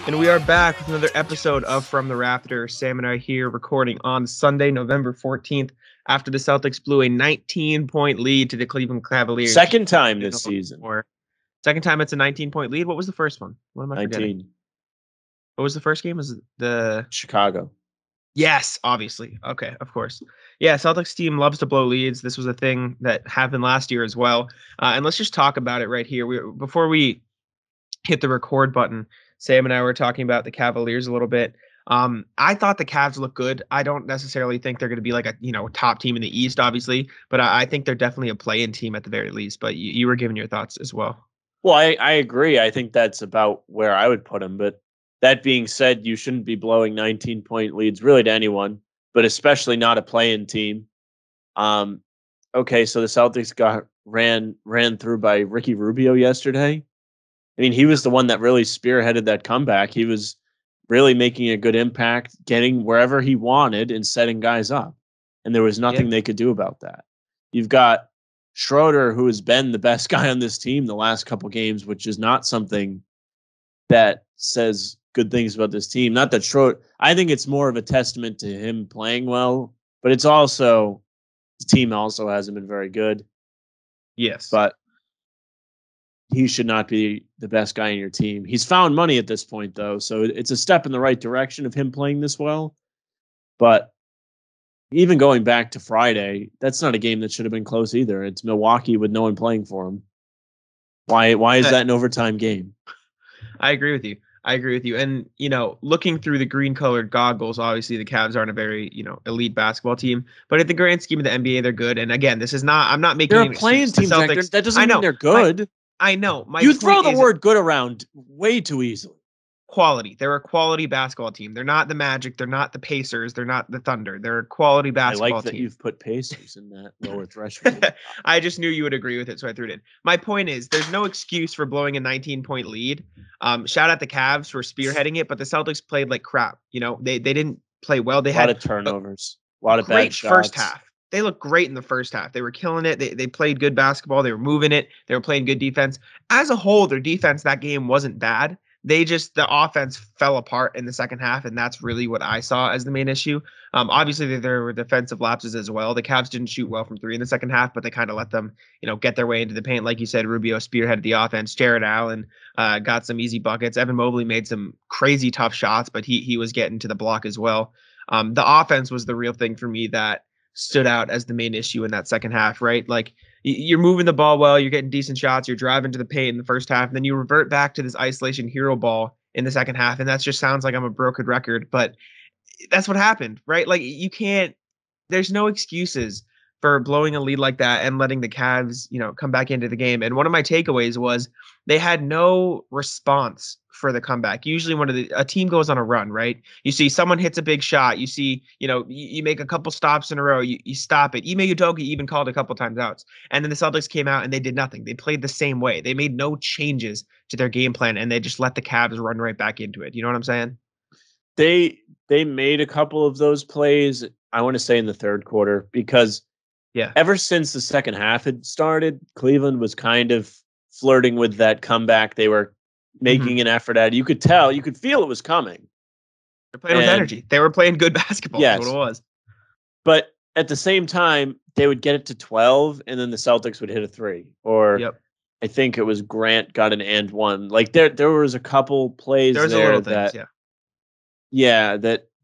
And we are back with another episode of From the Rafters. Sam and I here recording on Sunday, November 14th, after the Celtics blew a 19-point lead to the Cleveland Cavaliers. Second time this season. Second time it's a 19-point lead. What was the first one? What am I forgetting? What was the first game? Was it the Chicago? Yes, obviously. Okay, of course. Yeah, Celtics team loves to blow leads. This was a thing that happened last year as well. And let's just talk about it right here. Before we hit the record button, Sam and I were talking about the Cavaliers a little bit. I thought the Cavs look good. I don't necessarily think they're going to be like a top team in the East, obviously, but I think they're definitely a play-in team at the very least. But you were giving your thoughts as well. Well, I agree. I think that's about where I would put them. But that being said, you shouldn't be blowing 19-point leads really to anyone, but especially not a play-in team. Okay, so the Celtics got ran through by Ricky Rubio yesterday. I mean, he was the one that really spearheaded that comeback. He was really making a good impact, getting wherever he wanted and setting guys up. And there was nothing they could do about that. You've got Schroder, who has been the best guy on this team the last couple games, which is not something that says good things about this team. Not that Schroder, I think it's more of a testament to him playing well, but it's also, the team also hasn't been very good. Yes. But he should not be the best guy in your team. He's found money at this point, though, so it's a step in the right direction of him playing this well. But even going back to Friday, that's not a game that should have been close either. It's Milwaukee with no one playing for him. Why is that an overtime game? I agree with you. And, looking through the green-colored goggles, obviously the Cavs aren't a very, elite basketball team. But at the grand scheme of the NBA, they're good. And again, I'm not making they're a playing team, Jack. That doesn't mean they're good. I know. You throw the word good around way too easily. Quality. They're a quality basketball team. They're not the Magic. They're not the Pacers. They're not the Thunder. They're a quality basketball team. I like that you've put Pacers in that lower threshold. I just knew you would agree with it, so I threw it in. My point is, there's no excuse for blowing a 19-point lead. Shout out the Cavs for spearheading it, but the Celtics played like crap. They didn't play well. They had a lot of turnovers, a lot of bad shots. First half. They looked great in the first half. They were killing it. They played good basketball. They were moving it. They were playing good defense. As a whole, their defense that game wasn't bad. The offense fell apart in the second half, and that's really what I saw as the main issue. Obviously, there were defensive lapses as well. The Cavs didn't shoot well from three in the second half, but they kind of let them, get their way into the paint. Like you said, Rubio spearheaded the offense. Jared Allen got some easy buckets. Evan Mobley made some crazy tough shots, but he was getting to the block as well. The offense was the real thing for me that stood out as the main issue in that second half, right? Like, you're moving the ball well, you're getting decent shots, you're driving to the paint in the first half, and then you revert back to this isolation hero ball in the second half, and that just sounds like I'm a broken record, but that's what happened, right? Like, there's no excuses for blowing a lead like that and letting the Cavs, come back into the game. And one of my takeaways was they had no response for the comeback. Usually when a team goes on a run, right? You see someone hits a big shot. You see, you make a couple stops in a row. You stop it. Ime Udoka even called a couple times outs. And then the Celtics came out and they did nothing. They played the same way. They made no changes to their game plan, and they just let the Cavs run right back into it. You know what I'm saying? They made a couple of those plays, I want to say in the third quarter, because ever since the second half had started, Cleveland was kind of flirting with that comeback. They were making an effort at it. You could tell, you could feel it was coming. They're playing with energy. They were playing good basketball. Yes. That's what it was. But at the same time, they would get it to 12, and then the Celtics would hit a three. Or I think it was Grant got an and one. Like there was a couple plays there that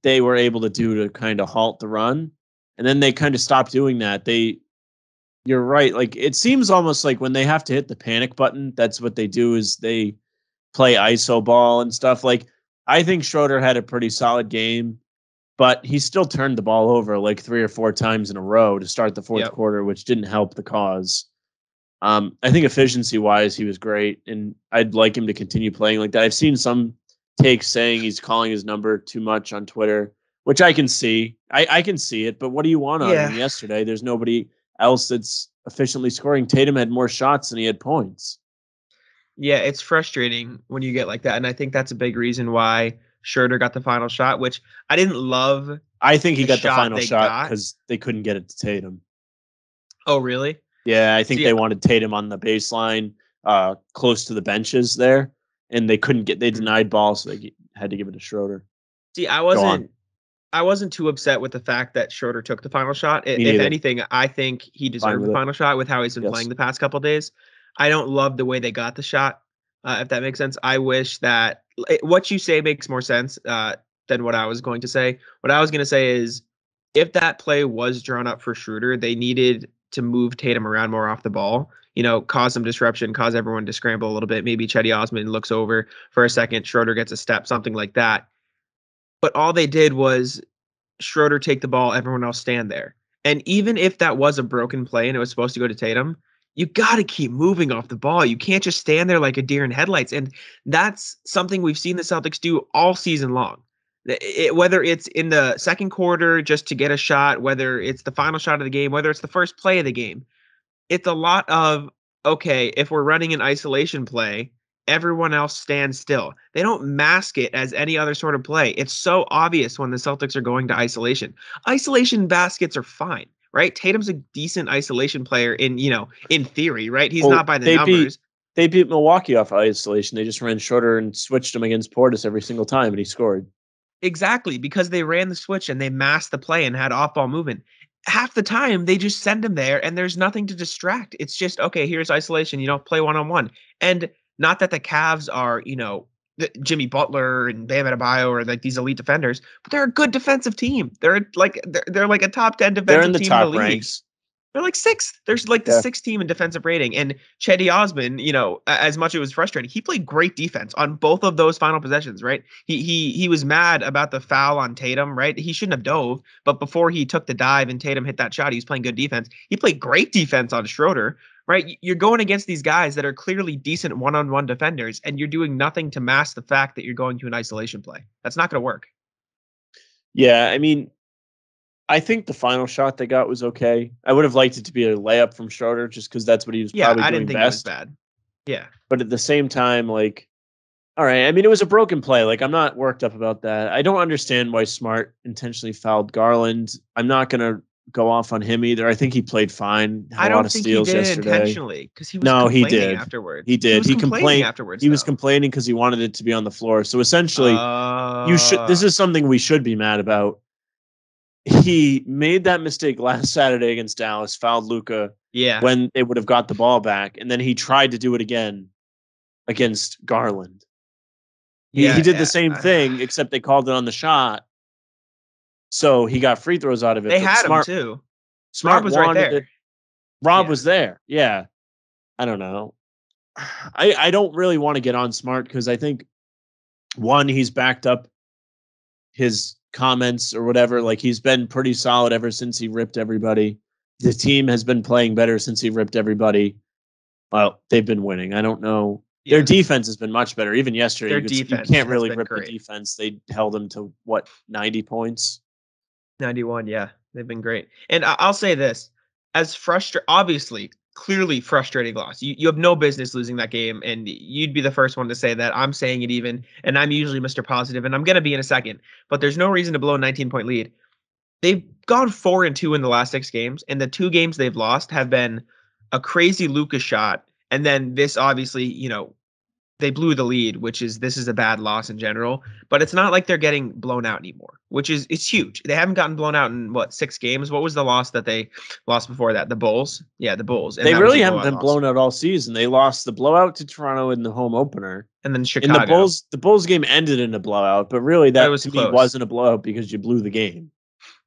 they were able to do to kind of halt the run. And then they kind of stopped doing that. You're right. Like, it seems almost like when they have to hit the panic button, that's what they do, is they play ISO ball and stuff. Like, I think Schroder had a pretty solid game, but he still turned the ball over like 3 or 4 times in a row to start the fourth quarter, which didn't help the cause. I think efficiency wise, he was great, and I'd like him to continue playing like that. I've seen some takes saying he's calling his number too much on Twitter, which I can see. I can see it, but what do you want on him yesterday? There's nobody else that's efficiently scoring. Tatum had more shots than he had points. Yeah, it's frustrating when you get like that, and I think that's a big reason why Schroder got the final shot, which I didn't love. I think he got the final shot because they couldn't get it to Tatum. Oh, really? Yeah, I think they wanted Tatum on the baseline. close to the benches there, and they denied balls, so they had to give it to Schroder. See, Go on. I wasn't too upset with the fact that Schroder took the final shot. Me If neither. anything, I think he deserved the final shot with how he's been playing the past couple days. I don't love the way they got the shot, if that makes sense. I wish that what you say makes more sense than what I was going to say. What I was going to say is if that play was drawn up for Schroder, they needed to move Tatum around more off the ball, cause some disruption, cause everyone to scramble a little bit. Maybe Cedi Osman looks over for a second, Schroder gets a step, something like that. But all they did was Schroder take the ball, everyone else stand there. And even if that was a broken play and it was supposed to go to Tatum, you got to keep moving off the ball. You can't just stand there like a deer in headlights. And that's something we've seen the Celtics do all season long. Whether it's in the second quarter just to get a shot, whether it's the final shot of the game, whether it's the first play of the game, it's a lot of, okay, if we're running an isolation play, everyone else stands still. They don't mask it as any other sort of play. It's so obvious when the Celtics are going to isolation. Isolation baskets are fine, right? Tatum's a decent isolation player in theory, right? He's not by the numbers. They beat Milwaukee off isolation. They just ran Schroder and switched him against Portis every single time, and he scored. Exactly, because they ran the switch and they masked the play and had off-ball movement. Half the time, they just send him there, and there's nothing to distract. It's just, okay, here's isolation, play one-on-one. And not that the Cavs are, Jimmy Butler and Bam Adebayo or like these elite defenders, but they're a good defensive team. They're like a top 10 defensive team in the league. Ranks. They're like sixth. There's like the sixth team in defensive rating. And Cedi Osman, as much as it was frustrating, he played great defense on both of those final possessions, right? He was mad about the foul on Tatum, right? He shouldn't have dove, but before he took the dive and Tatum hit that shot, he was playing good defense. He played great defense on Schroder, right? You're going against these guys that are clearly decent one-on-one defenders, and you're doing nothing to mask the fact that you're going to an isolation play. That's not going to work. Yeah, I mean, I think the final shot they got was okay. I would have liked it to be a layup from Schroder just because that's what he was probably doing best. Yeah, I didn't think it was bad. Yeah. But at the same time, like, all right, I mean, it was a broken play. Like, I'm not worked up about that. I don't understand why Smart intentionally fouled Garland. I'm not going to go off on him either. I think he played fine. I don't think he did intentionally because he was complaining afterwards. He did. He complained afterwards. He was complaining because he wanted it to be on the floor. So essentially, this is something we should be mad about. He made that mistake last Saturday against Dallas, fouled Luka when they would have got the ball back, and then he tried to do it again against Garland. He did the same thing, except they called it on the shot. So he got free throws out of it. They had him too. Smart was right there. Rob was there. Yeah. I don't know. I don't really want to get on Smart because I think, one, he's backed up his comments or whatever. Like, he's been pretty solid ever since he ripped everybody. The team has been playing better since he ripped everybody. Well, they've been winning. I don't know. Their defense has been much better. Even yesterday, you can't really rip the defense. They held them to 90 points. 91, yeah. They've been great. And I'll say this, obviously, clearly frustrating loss. You have no business losing that game, and you'd be the first one to say that. I'm saying it even, and I'm usually Mr. Positive, and I'm going to be in a second, but there's no reason to blow a 19-point lead. They've gone 4-2 in the last 6 games, and the 2 games they've lost have been a crazy Luka shot, and then this obviously, they blew the lead, this is a bad loss in general, but it's not like they're getting blown out anymore, it's huge. They haven't gotten blown out in 6 games. What was the loss that they lost before that? The Bulls? Yeah, the Bulls. And they really haven't been blown out all season. They lost the blowout to Toronto in the home opener. And then Chicago. And the Bulls game ended in a blowout, but really that to me wasn't a blowout because you blew the game.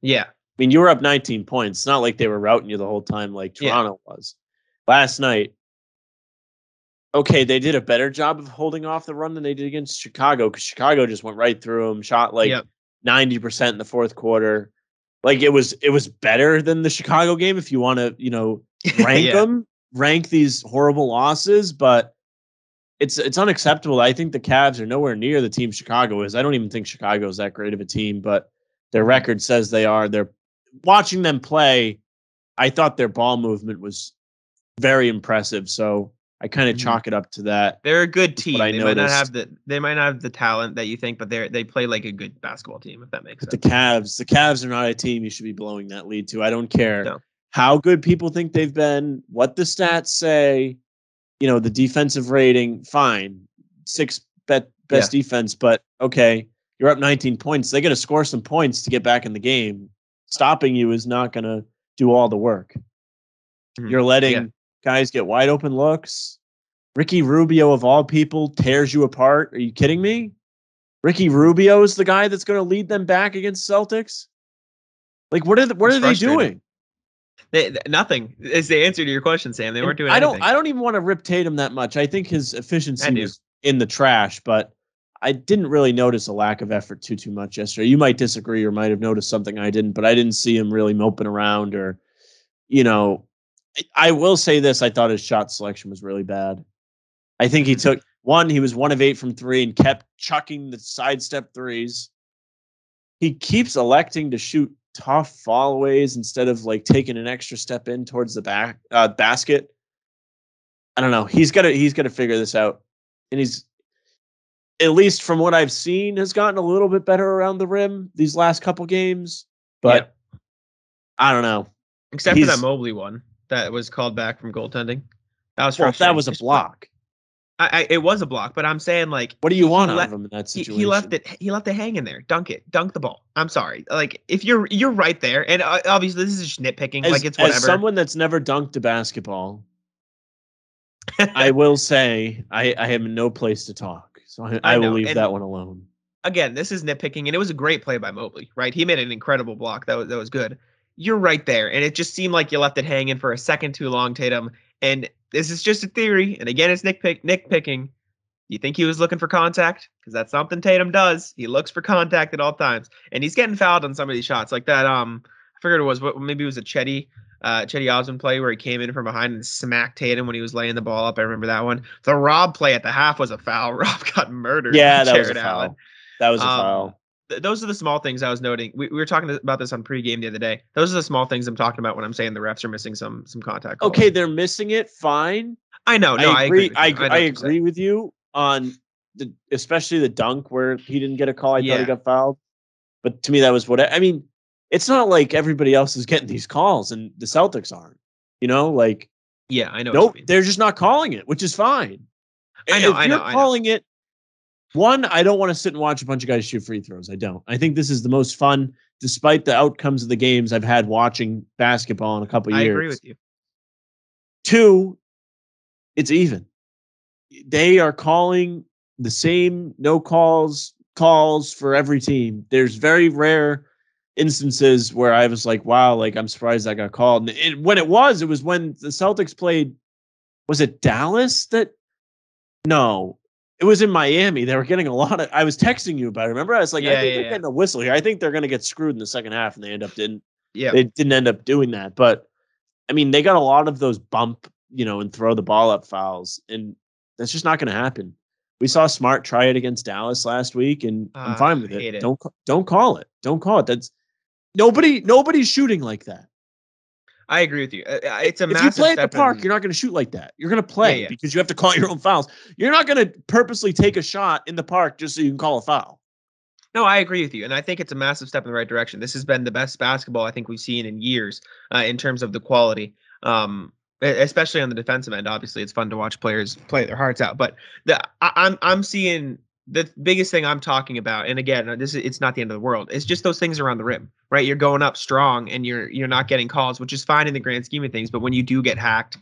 Yeah. I mean, you were up 19 points. It's not like they were routing you the whole time like Toronto was. Last night, okay, they did a better job of holding off the run than they did against Chicago because Chicago just went right through them, shot 90% in the fourth quarter. Like, it was better than the Chicago game if you want to, rank them, rank these horrible losses, but it's unacceptable. I think the Cavs are nowhere near the team Chicago is. I don't even think Chicago is that great of a team, but their record says they are. They're watching them play. I thought their ball movement was very impressive. So I kind of chalk it up to that. They're a good team. They might not have the talent that you think, but they play like a good basketball team, if that makes sense. The Cavs are not a team you should be blowing that lead to. I don't care how good people think they've been, what the stats say. the defensive rating, fine. Sixth best defense, but okay, you're up 19 points. They're going to score some points to get back in the game. Stopping you is not going to do all the work. You're letting guys get wide open looks. Ricky Rubio, of all people, tears you apart. Are you kidding me? Ricky Rubio is the guy that's going to lead them back against Celtics? Like, what are they doing? Nothing is the answer to your question, Sam. They weren't doing anything. I don't even want to rip Tatum that much. I think his efficiency was in the trash, but I didn't really notice a lack of effort too much yesterday. You might disagree or might have noticed something I didn't, but I didn't see him really moping around or, I will say this. I thought his shot selection was really bad. I think he took he was 1 of 8 from 3 and kept chucking the sidestep threes. He keeps electing to shoot tough fallaways instead of like taking an extra step in towards the basket. I don't know. He's got to figure this out. And he's, at least from what I've seen, has gotten a little bit better around the rim these last couple games. But I don't know. Except for that Mobley one that was called back from goaltending. That was frustrating. That was a block. It was a block, but I'm saying, like, what do you want out of him in that situation? He left it hang in there. Dunk the ball. I'm sorry. Like, if you're right there, and obviously this is just nitpicking. Like, it's whatever. As someone that's never dunked a basketball, I will say I have no place to talk. So I will leave that one alone. Again, this is nitpicking, and it was a great play by Mobley, right? He made an incredible block. That was good. You're right there, and it just seemed like you left it hanging for a second too long, Tatum. And this is just a theory, and again, it's nitpicking. You think he was looking for contact? Because that's something Tatum does. He looks for contact at all times, and he's getting fouled on some of these shots, like that. I figured it was maybe it was a Chetty Osman play where he came in from behind and smacked Tatum when he was laying the ball up. I remember that one. The Rob play at the half was a foul. Rob got murdered. Yeah, that was a foul. That was a foul. Those are the small things I was noting. We were talking about this on pregame the other day. Those are the small things I'm talking about when I'm saying the refs are missing some contact calls. Okay, they're missing it. Fine. I know. No, I agree. I agree with you on especially the dunk where he didn't get a call. I thought he got fouled. But to me, that was it's not like everybody else is getting these calls and the Celtics aren't. I know. Nope, they're just not calling it, which is fine. I know. If you're calling it. One, I don't want to sit and watch a bunch of guys shoot free throws. I don't. I think this is the most fun, despite the outcomes of the games I've had watching basketball in a couple years. I agree with you. 2, it's even. They are calling the same no calls for every team. There's very rare instances where I was like, wow, like I'm surprised that got called. And when it was when the Celtics played, was it Dallas No. It was in Miami. They were getting a lot of. I was texting you about it. Remember, I was like, I think they're getting a whistle here. I think they're going to get screwed in the second half, and they didn't end up doing that. But I mean, they got a lot of those bump, and throw the ball up fouls, and that's just not going to happen. We saw Smart try it against Dallas last week, and I'm fine with it. Don't call it. Don't call it. That's nobody's shooting like that. I agree with you. It's a massive. If you play at the park, you're not going to shoot like that. You're going to play because you have to call your own fouls. You're not going to purposely take a shot in the park just so you can call a foul. No, I agree with you, and I think it's a massive step in the right direction. This has been the best basketball I think we've seen in years in terms of the quality, especially on the defensive end. Obviously, it's fun to watch players play their hearts out, but I'm seeing. The biggest thing I'm talking about, and again, it's not the end of the world. It's just those things around the rim, right? You're going up strong, and you're not getting calls, which is fine in the grand scheme of things. But when you do get hacked,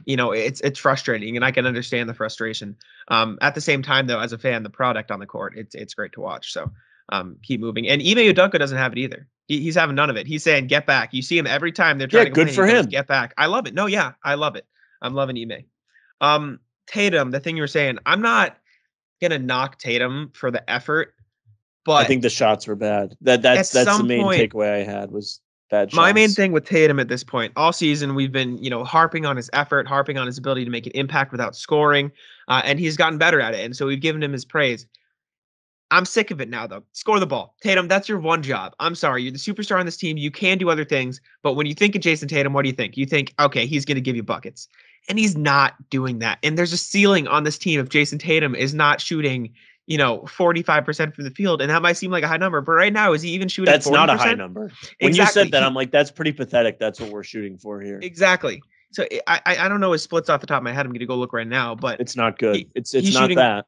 it's frustrating, and I can understand the frustration. At the same time, though, as a fan, the product on the court, it's great to watch. So keep moving. And Ime Udoka doesn't have it either. He's having none of it. He's saying, "Get back." You see him every time they're trying to good for him. Get back. I love it. No, yeah, I love it. I'm loving Ime. Tatum, the thing you were saying, I'm not gonna knock Tatum for the effort, but I think the shots were bad. That's the main takeaway I had was bad shots. My main thing with Tatum at this point, all season, we've been harping on his effort, harping on his ability to make an impact without scoring, and he's gotten better at it, and so we've given him his praise. I'm sick of it now, though. Score the ball. Tatum, that's your one job. I'm sorry. You're the superstar on this team. You can do other things, but when you think of Jayson Tatum, what do you think? You think, okay, he's going to give you buckets. And he's not doing that. And there's a ceiling on this team if Jayson Tatum is not shooting, 45% from the field. And that might seem like a high number, but right now, is he even shooting 40%? That's not a high number. When you said that, I'm like, that's pretty pathetic. That's what we're shooting for here. Exactly. So I don't know his splits off the top of my head. I'm going to go look right now, but It's not good. It's he's not shooting that.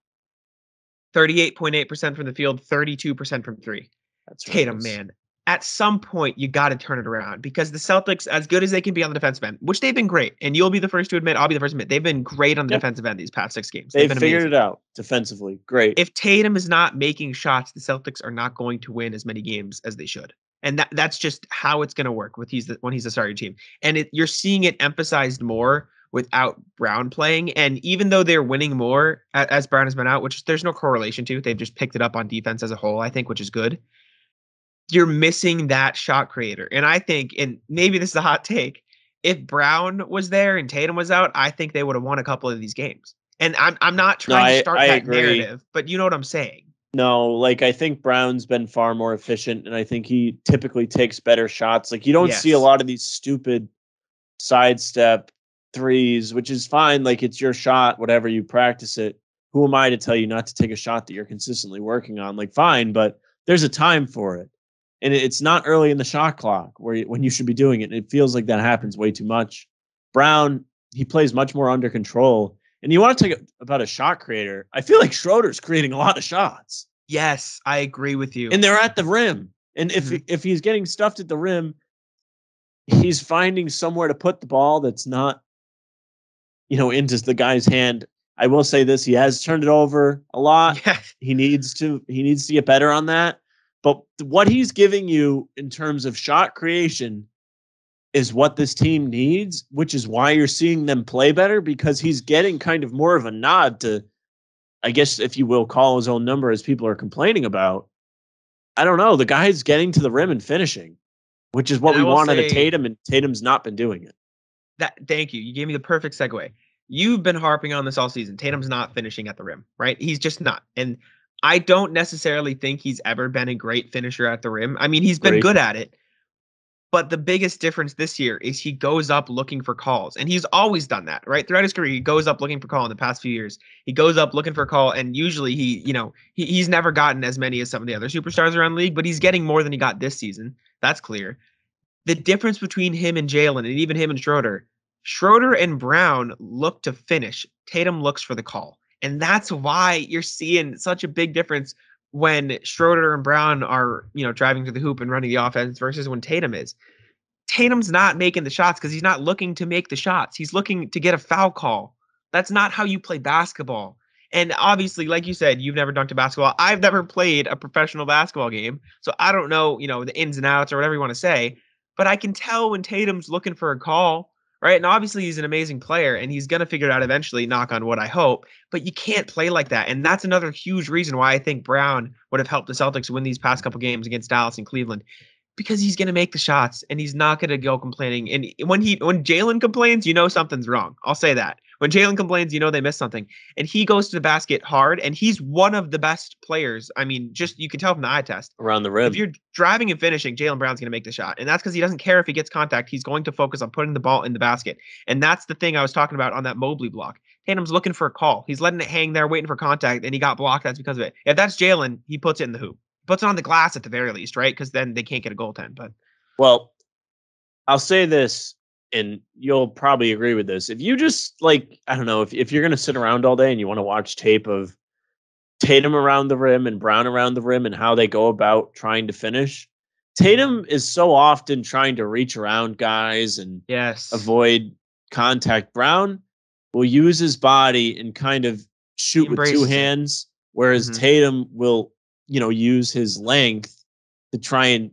38.8% from the field, 32% from three. That's Tatum, horrendous. man, at some point you got to turn it around because the Celtics, as good as they can be on the defensive end, which they've been great, and you'll be the first to admit, I'll be the first to admit, they've been great on the Yeah, defensive end these past 6 games. They've they've been figured amazing. it out defensively. Great. If Tatum is not making shots, the Celtics are not going to win as many games as they should. And that's just how it's going to work when he's the starting team. And you're seeing it emphasized more without Brown playing. And even though they're winning more as Brown has been out, which there's no correlation to, they've just picked it up on defense as a whole, I think, which is good. You're missing that shot creator. And I think, and maybe this is a hot take, if Brown was there and Tatum was out, I think they would have won a couple of these games. And I'm not No, trying to I start that agree. narrative, but you know what I'm saying. No, like I think Brown's been far more efficient, and I think he typically takes better shots. Like you don't see a Yes. lot of these stupid sidestep threes, which is fine. Like it's your shot, whatever, you practice it. Who am I to tell you not to take a shot that you're consistently working on? Like fine, but there's a time for it. And it's not early in the shot clock when you should be doing it. And it feels like that happens way too much. Brown, he plays much more under control. And you want to talk about a shot creator. I feel like Schroeder's creating a lot of shots. Yes, I agree with you. And they're at the rim. And if he's getting stuffed at the rim, he's finding somewhere to put the ball that's not, into the guy's hand. I will say this: he has turned it over a lot. Yeah. He needs to get better on that. But what he's giving you in terms of shot creation is what this team needs, which is why you're seeing them play better, because he's getting kind of more of a nod to, I guess, if you will, call his own number, as people are complaining about. I don't know. The guy's getting to the rim and finishing, which is what And I we will want out of say Tatum, and Tatum's not been doing it. thank you. You gave me the perfect segue. You've been harping on this all season. Tatum's not finishing at the rim, right? He's just not. And I don't necessarily think he's ever been a great finisher at the rim. I mean, he's been Great. good at it. But the biggest difference this year is he goes up looking for calls. And he's always done that, right? Throughout his career, he goes up looking for call in the past few years. He goes up looking for a call, and usually he's never gotten as many as some of the other superstars around the league, but he's getting more than he got this season. That's clear. The difference between him and Jaylen, and even him and Schroder and Brown look to finish. Tatum looks for the call. And that's why you're seeing such a big difference when Schroder and Brown are, driving to the hoop and running the offense versus when Tatum is. Tatum's not making the shots because he's not looking to make the shots. He's looking to get a foul call. That's not how you play basketball. And obviously, like you said, you've never dunked a basketball. I've never played a professional basketball game, so I don't know, the ins and outs or whatever you want to say. But I can tell when Tatum's looking for a call, right? And obviously, he's an amazing player, and he's going to figure it out eventually, knock on wood, I hope. But you can't play like that. And that's another huge reason why I think Brown would have helped the Celtics win these past couple games against Dallas and Cleveland, because he's going to make the shots and he's not going to go complaining. And when Jaylen complains, something's wrong. I'll say that. When Jaylen complains, they missed something. And he goes to the basket hard, and he's one of the best players. I mean, just you can tell from the eye test. Around the rim. If you're driving and finishing, Jaylen Brown's going to make the shot. And that's because he doesn't care if he gets contact. He's going to focus on putting the ball in the basket. And that's the thing I was talking about on that Mobley block. Tatum's looking for a call. He's letting it hang there, waiting for contact, and he got blocked. That's because of it. If that's Jaylen, he puts it in the hoop. Puts it on the glass at the very least, right? Because then they can't get a goaltend. But well, I'll say this, and you'll probably agree with this. If you just I don't know, if you're going to sit around all day and you want to watch tape of Tatum around the rim and Brown around the rim and how they go about trying to finish, Tatum is so often trying to reach around guys and avoid contact. Brown will use his body and kind of shoot with two hands, whereas Tatum will, use his length to try and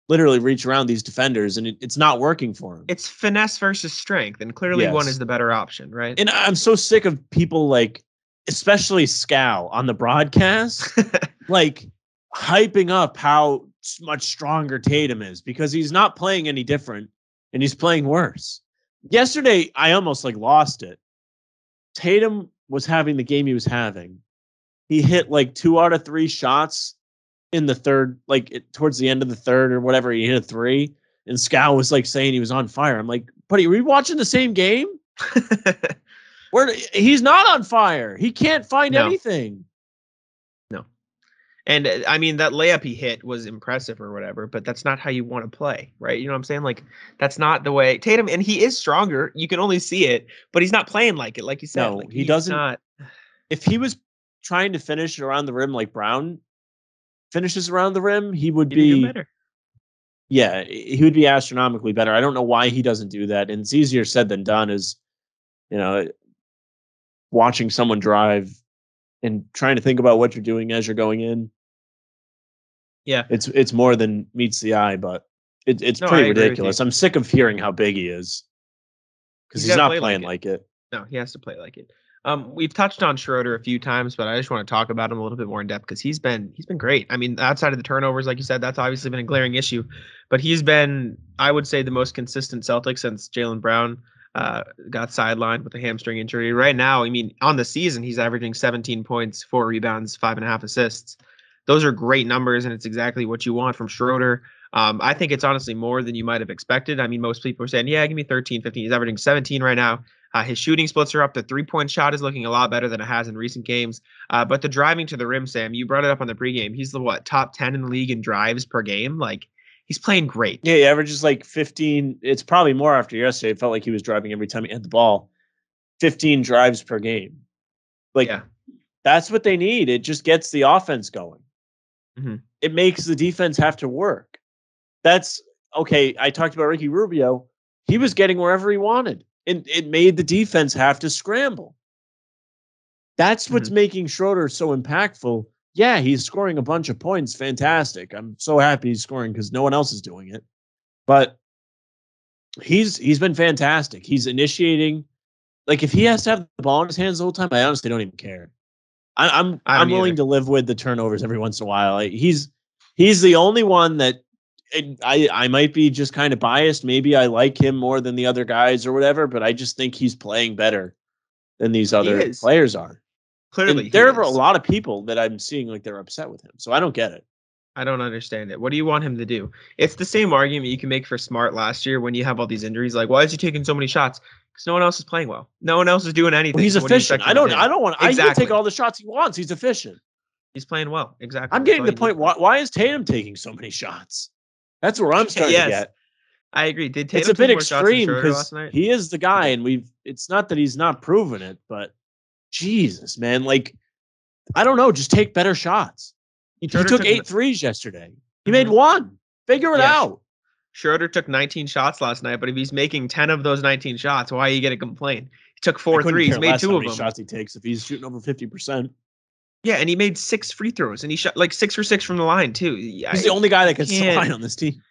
literally reach around these defenders, and it's not working for him. It's finesse versus strength, and clearly one is the better option, right? And I'm so sick of people especially Scal on the broadcast, hyping up how much stronger Tatum is, because he's not playing any different and he's playing worse. Yesterday, I almost lost it. Tatum was having the game he was having. He hit 2 out of 3 shots in the third, towards the end of the third or whatever. He hit a 3, and Scal was saying he was on fire. I'm like, buddy, are we watching the same game? He's not on fire. He can't find anything. No. And I mean, that layup he hit was impressive or whatever, but that's not how you want to play, right? You know what I'm saying? Like, that's not the way Tatum, and he is stronger. You can only see it, but he's not playing like it, like you said. No, Like, he he's doesn't. not. If he was trying to finish around the rim like Brown finishes around the rim, he would He'd be doing be, better. yeah, he would be astronomically better. I don't know why he doesn't do that. And it's easier said than done, is, you know, watching someone drive and trying to think about what you're doing as you're going in. Yeah. It's more than meets the eye, but it's No, I pretty agree with you. ridiculous. I'm sick of hearing how big he is because He's he's got to not play like playing it. like it. No, he has to play like it. We've touched on Schroeder a few times, but I just want to talk about him a little bit more in depth because he's been great. I mean, outside of the turnovers, like you said, that's obviously been a glaring issue, but he's been, I would say, the most consistent Celtic since Jaylen Brown got sidelined with a hamstring injury. Right now, I mean, on the season, he's averaging 17 points, 4 rebounds, 5.5 assists. Those are great numbers, and it's exactly what you want from Schroeder. I think it's honestly more than you might have expected. I mean, most people are saying, yeah, give me 13, 15. He's averaging 17 right now. His shooting splits are up. The three-point shot is looking a lot better than it has in recent games. But the driving to the rim, Sam, you brought it up on the pregame. He's the top 10 in the league in drives per game. Like, he's playing great. Yeah, he averages like 15. It's probably more after yesterday. It felt like he was driving every time he had the ball. 15 drives per game. Like, Yeah. that's what they need. It just gets the offense going. Mm-hmm. It makes the defense have to work. That's okay. I talked about Ricky Rubio. He was getting wherever he wanted, and it made the defense have to scramble. That's what's Mm-hmm. making Schroeder so impactful. Yeah, he's scoring a bunch of points. Fantastic. I'm so happy he's scoring because no one else is doing it. But he's been fantastic. He's initiating. Like, if he has to have the ball in his hands the whole time, I honestly don't even care. I'm I don't willing either. to live with the turnovers every once in a while. He's the only one that I might be just kind of biased. Maybe I like him more than the other guys or whatever, but I just think he's playing better than these He other is. players are. Clearly, And he there are a is. lot of people that I'm seeing like they're upset with him. So I don't get it. I don't understand it. What do you want him to do? It's the same argument you can make for Smart last year when you have all these injuries. Like, why is he taking so many shots? Because no one else is playing well. No one else is doing Well, anything. he's So what do you efficient. expect him to do? I don't want he can take Exactly. all the shots he wants. He's efficient. He's playing well. Exactly. I'm That's getting all to you the need point, from him. why is Tatum taking so many shots? That's where I'm starting to Yes, get. I agree. Did It's Tatum a bit take more shots than extreme Schroeder last because night? he is the He guy, did. and it's not that he's not proven it, but Jesus, man, like, I don't know, just take better shots. He Schroeder took took. 8 threes yesterday. He made Mm-hmm. one. Figure it Yeah, out. Schroeder took 19 shots last night, but if he's making 10 of those 19 shots, why are you going to complain? He took I four couldn't threes, care made less how two of many them. shots he takes if he's shooting over 50%. Yeah, and he made 6 free throws, and he shot like 6 for 6 from the line too. Yeah, He's the only guy you that gets the can't. line on this team.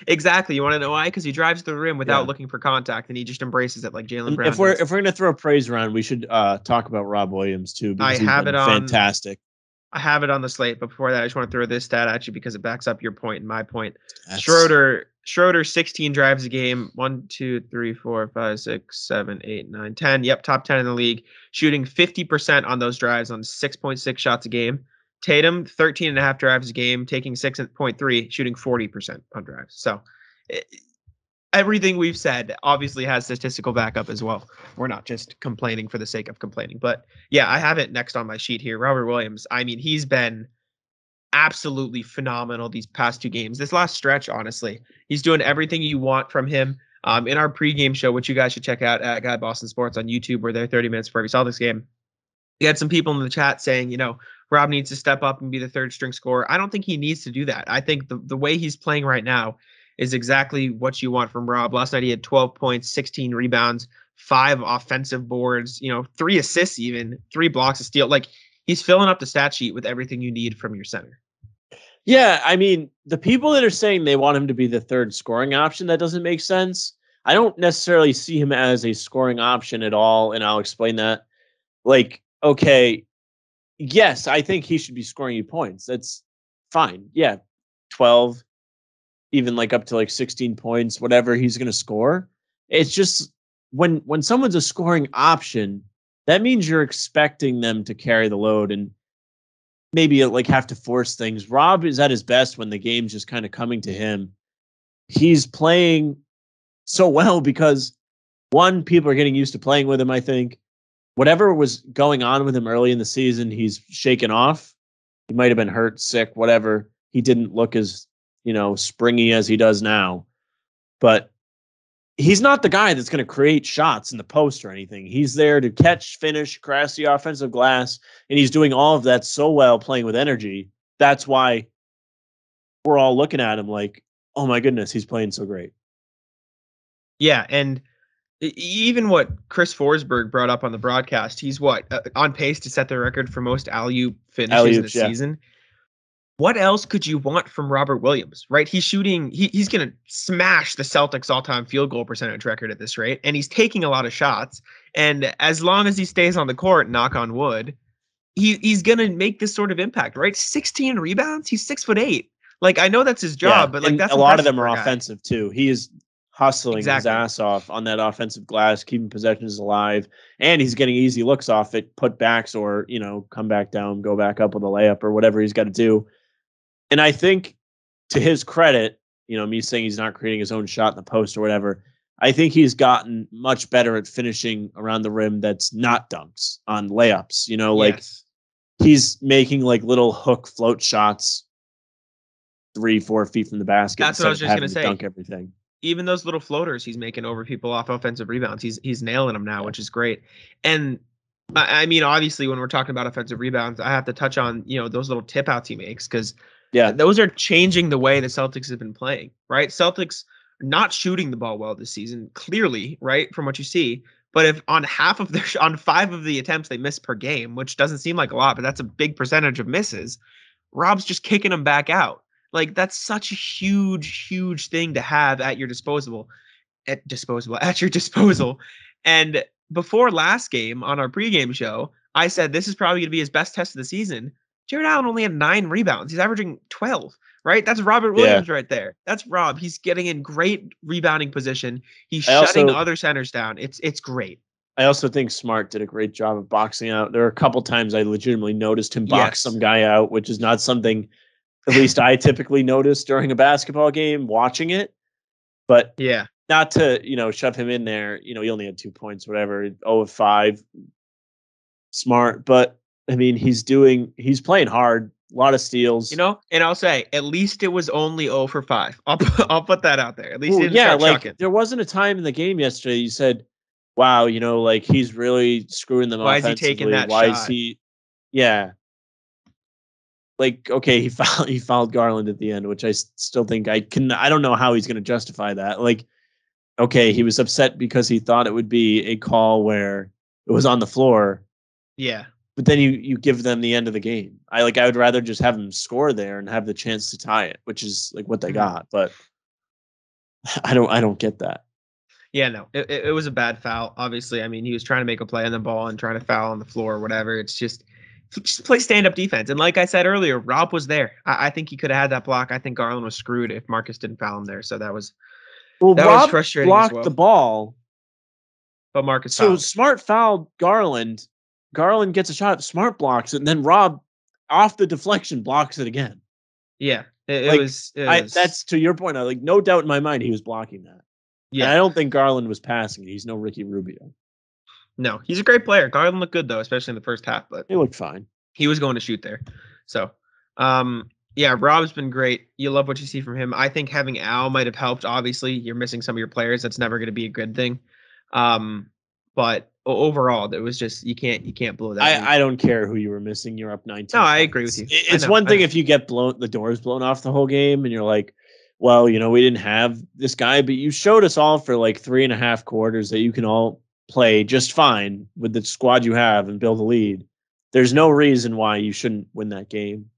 Exactly. You want to know why? Because he drives to the rim without Yeah. looking for contact, and he just embraces it like Jaylen And Brown does. if we're gonna throw praise around, we should talk about Rob Williams too, I because he's have it been on. fantastic. I have it on the slate, but before that, I just want to throw this stat at you because it backs up your point and my point. That's Schroeder, 16 drives a game. 1, 2, 3, 4, 5, 6, 7, 8, 9, 10. Yep, top 10 in the league. Shooting 50% on those drives on 6.6 shots a game. Tatum, 13.5 drives a game, taking 6.3, shooting 40% on drives. So everything we've said obviously has statistical backup as well. We're not just complaining for the sake of complaining. But yeah, I have it next on my sheet here. Robert Williams. I mean, he's been absolutely phenomenal these past 2 games. This last stretch, honestly, he's doing everything you want from him. In our pregame show, which you guys should check out at Guy Boston Sports on YouTube, where they're 30 minutes for every Celtics game. You had some people in the chat saying, Rob needs to step up and be the third string scorer. I don't think he needs to do that. I think the way he's playing right now is exactly what you want from Rob. Last night he had 12 points, 16 rebounds, 5 offensive boards, 3 assists, even 3 blocks of steal. Like, he's filling up the stat sheet with everything you need from your center. Yeah, I mean, the people that are saying they want him to be the third scoring option, that doesn't make sense. I don't necessarily see him as a scoring option at all, and I'll explain that. Like, okay, yes, I think he should be scoring you points. That's fine. Yeah, 12, even like up to like 16 points, whatever he's going to score. It's just when someone's a scoring option, that means you're expecting them to carry the load and maybe like have to force things. Rob is at his best when the game's just kind of coming to him. He's playing so well because, one, people are getting used to playing with him, I think. Whatever was going on with him early in the season, he's shaken off. He might have been hurt, sick, whatever. He didn't look as, springy as he does now. But he's not the guy that's going to create shots in the post or anything. He's there to catch, finish, crash the offensive glass, and he's doing all of that so well, playing with energy. That's why we're all looking at him like, oh my goodness, he's playing so great. Yeah, and even what Chris Forsberg brought up on the broadcast, he's on pace to set the record for most alley-oop finishes in a season. What else could you want from Robert Williams, right? He's shooting, he's going to smash the Celtics all-time field goal percentage record at this rate, and he's taking a lot of shots. And as long as he stays on the court, knock on wood, he's going to make this sort of impact, right? 16 rebounds. He's 6'8". Like, I know that's his job, but like, that's a lot of them are offensive too. He is hustling his ass off on that offensive glass, keeping possessions alive, and he's getting easy looks off it, putbacks, or come back down, go back up with a layup or whatever he's got to do. And I think, to his credit, me saying he's not creating his own shot in the post or whatever, I think he's gotten much better at finishing around the rim that's not dunks on layups. Like he's making like little hook float shots 3-4 feet from the basket. That's what I was just going to say. Dunk everything. Even those little floaters he's making over people off offensive rebounds, he's nailing them now, which is great. And I mean, obviously, when we're talking about offensive rebounds, I have to touch on those little tip outs he makes, because those are changing the way the Celtics have been playing, right? Celtics are not shooting the ball well this season, clearly, right, from what you see. But if on 5 of the attempts they miss per game, which doesn't seem like a lot, but that's a big percentage of misses, Rob's just kicking them back out. Like, that's such a huge, huge thing to have at your disposal. And before last game on our pregame show, I said this is probably going to be his best test of the season. Jared Allen only had 9 rebounds. He's averaging 12, right? That's Robert Williams right there. That's Rob. He's getting in great rebounding position. He's shutting other centers down. It's great. I also think Smart did a great job of boxing out. There are a couple times I legitimately noticed him box some guy out, which is not something at least I typically notice during a basketball game watching it. But not to, shove him in there. He only had 2 points, whatever, 0 of 5. Smart. But I mean, he's playing hard, a lot of steals. And I'll say, at least it was only 0 for 5. I'll put that out there. At least he didn't start chucking. There wasn't a time in the game yesterday you said, wow, like he's really screwing them Why offensively. Is he taking that Why shot? Is he? Yeah. Like, okay, he fouled Garland at the end, which I still think I don't know how he's going to justify that. Like, okay, he was upset because he thought it would be a call where it was on the floor. Yeah. But then you give them the end of the game. I would rather just have them score there and have the chance to tie it, which is like what they got. But I don't get that. Yeah, no, it was a bad foul. Obviously, I mean, he was trying to make a play on the ball and trying to foul on the floor or whatever. It's just play stand-up defense. And like I said earlier, Rob was there. I think he could have had that block. I think Garland was screwed if Marcus didn't foul him there. So that was Rob frustrating. Blocked the ball, but Marcus. So Smart fouled Garland. Garland gets a shot. Smart blocks it, and then Rob, off the deflection, blocks it again. Yeah, it was. That's to your point. I no doubt in my mind he was blocking that. Yeah, and I don't think Garland was passing it. He's no Ricky Rubio. No, he's a great player. Garland looked good though, especially in the first half. But he looked fine. He was going to shoot there. So, yeah, Rob's been great. You love what you see from him. I think having Al might have helped. Obviously, you're missing some of your players. That's never going to be a good thing. But overall, it was just you can't blow that. I don't care who you were missing. You're up 19. No, I agree with you. It's one thing if you get the doors blown off the whole game, and you're like, well, we didn't have this guy, but you showed us all for like 3.5 quarters that you can all play just fine with the squad you have and build a lead. There's no reason why you shouldn't win that game.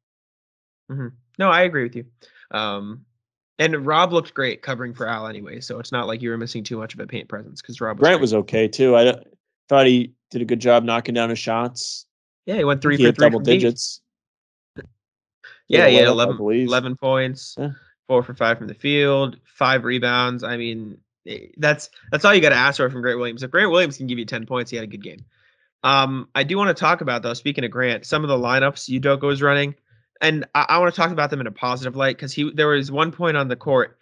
Mm-hmm. No, I agree with you. And Rob looked great covering for Al anyway, so it's not like you were missing too much of a paint presence because Rob was okay too. I thought he did a good job knocking down his shots. Yeah, he went 3 for 3 double digits. Yeah, he had 11 points, 4 for 5 from the field, 5 rebounds. I mean, that's all you got to ask for from Grant Williams. If Grant Williams can give you 10 points, he had a good game. I do want to talk about, though, speaking of Grant, some of the lineups Udoka was running. And I want to talk about them in a positive light because there was one point on the court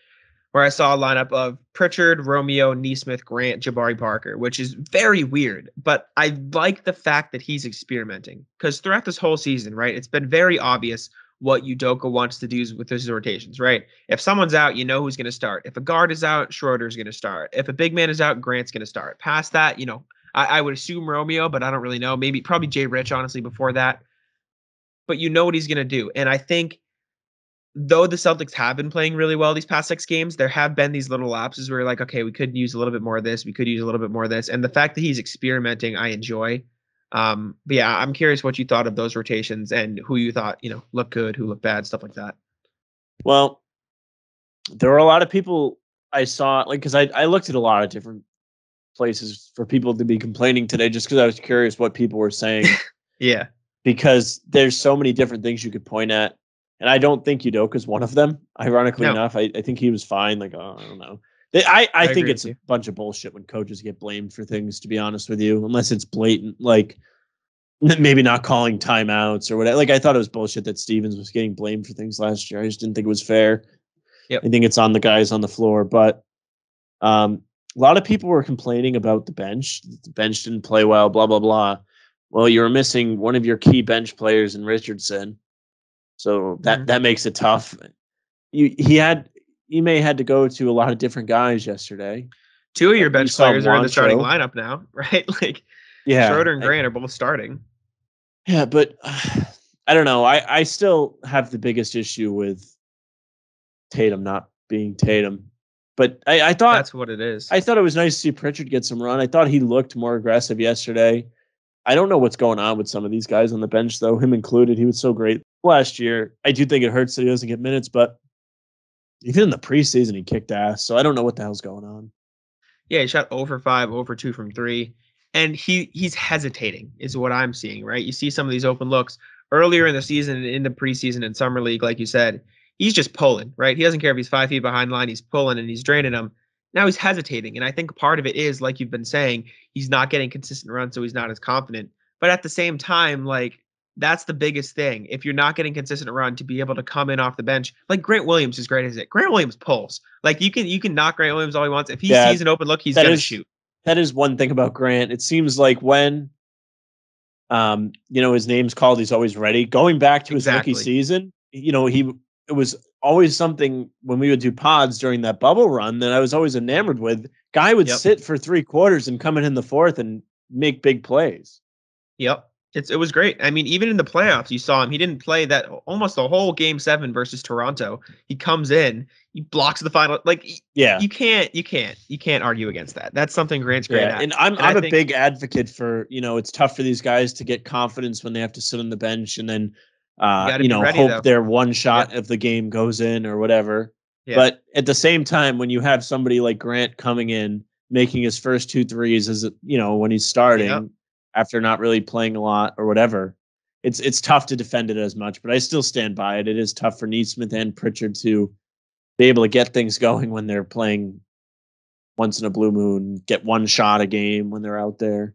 where I saw a lineup of Pritchard, Romeo, Neesmith, Grant, Jabari Parker, which is very weird. But I like the fact that he's experimenting because throughout this whole season, right, it's been very obvious what Udoka wants to do with his rotations, right? If someone's out, you know who's going to start. If a guard is out, Schroeder's going to start. If a big man is out, Grant's going to start. Past that, I would assume Romeo, but I don't really know. Maybe probably Jay Rich, honestly, before that. But you know what he's going to do. And I think though the Celtics have been playing really well these past 6 games, there have been these little lapses where you're like, okay, we could use a little bit more of this. We could use a little bit more of this. And the fact that he's experimenting, I enjoy. But yeah, I'm curious what you thought of those rotations and who you thought, looked good, who looked bad, stuff like that. Well, there were a lot of people I saw, like, because I looked at a lot of different places for people to be complaining today just because I was curious what people were saying. Yeah. Because there's so many different things you could point at. And I don't think Udoka's one of them. Ironically enough, I think he was fine. Like, I don't know. I think it's a bunch of bullshit when coaches get blamed for things, to be honest with you, unless it's blatant, like maybe not calling timeouts or whatever. Like, I thought it was bullshit that Stevens was getting blamed for things last year. I just didn't think it was fair. Yep. I think it's on the guys on the floor. But a lot of people were complaining about the bench. The bench didn't play well, blah, blah, blah. Well, you were missing one of your key bench players in Richardson. So that makes it tough. He may had to go to a lot of different guys yesterday. 2 of your bench players are in the starting lineup now, right? Like, yeah, Schroeder and Grant are both starting. Yeah, but I don't know. I still have the biggest issue with Tatum not being Tatum. But I thought that's what it is. I thought it was nice to see Pritchard get some run. I thought he looked more aggressive yesterday. I don't know what's going on with some of these guys on the bench, though, him included. He was so great last year. I do think it hurts that he doesn't get minutes, but even in the preseason, he kicked ass. So I don't know what the hell's going on. Yeah, he shot 0 for 5, 0 for 2 from 3. And he's hesitating is what I'm seeing, right? You see some of these open looks earlier in the season, in the preseason, in summer league, like you said, he's just pulling, right? He doesn't care if he's 5 feet behind line. He's pulling and he's draining them. Now he's hesitating. And I think part of it is, like you've been saying, he's not getting consistent runs, so he's not as confident. But at the same time, like, that's the biggest thing. If you're not getting consistent run, to be able to come in off the bench, like Grant Williams is great as it. Grant Williams pulls. Like you can knock Grant Williams all he wants. If he sees an open look, he's gonna shoot. That is one thing about Grant. It seems like when his name's called, he's always ready. Going back to his rookie season, it was always something when we would do pods during that bubble run that I was always enamored with. Guy would sit for 3 quarters and come in the fourth and make big plays. Yep. It was great. I mean, even in the playoffs, you saw him. He didn't play that almost the whole Game 7 versus Toronto. He comes in, he blocks the final. Like, yeah, you can't argue against that. That's something Grant's great at. And I'm a big advocate for, it's tough for these guys to get confidence when they have to sit on the bench and then, hope their one shot of the game goes in or whatever. Yeah. But at the same time, when you have somebody like Grant coming in, making his first 2 threes as when he's starting. After not really playing a lot or whatever, it's tough to defend it as much, but I still stand by it. It is tough for Neesmith and Pritchard to be able to get things going when they're playing once in a blue moon, get one shot a game when they're out there.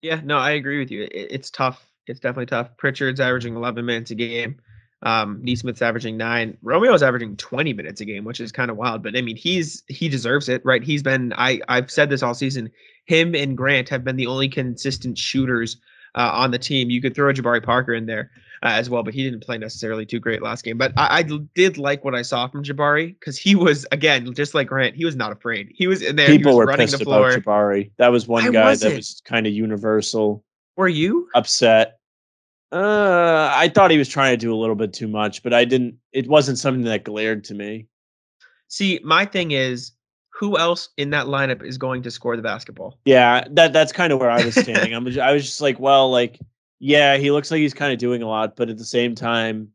Yeah, no, I agree with you. It's tough. It's definitely tough. Pritchard's averaging 11 minutes a game. Neesmith's averaging 9. Romeo's averaging 20 minutes a game, which is kind of wild. But I mean, he deserves it, right? He's been. I've said this all season. Him and Grant have been the only consistent shooters on the team. You could throw Jabari Parker in there as well, but he didn't play necessarily too great last game. But I did like what I saw from Jabari because he was, again, just like Grant, he was not afraid. He was in there. People were running pissed the floor. About Jabari. That was one guy that was kind of universal. Were you upset? I thought he was trying to do a little bit too much, but it wasn't something that glared to me. See, my thing is, who else in that lineup is going to score the basketball? Yeah, that's kind of where I was standing. I was just like, well, like, yeah, he looks like he's kind of doing a lot, but at the same time,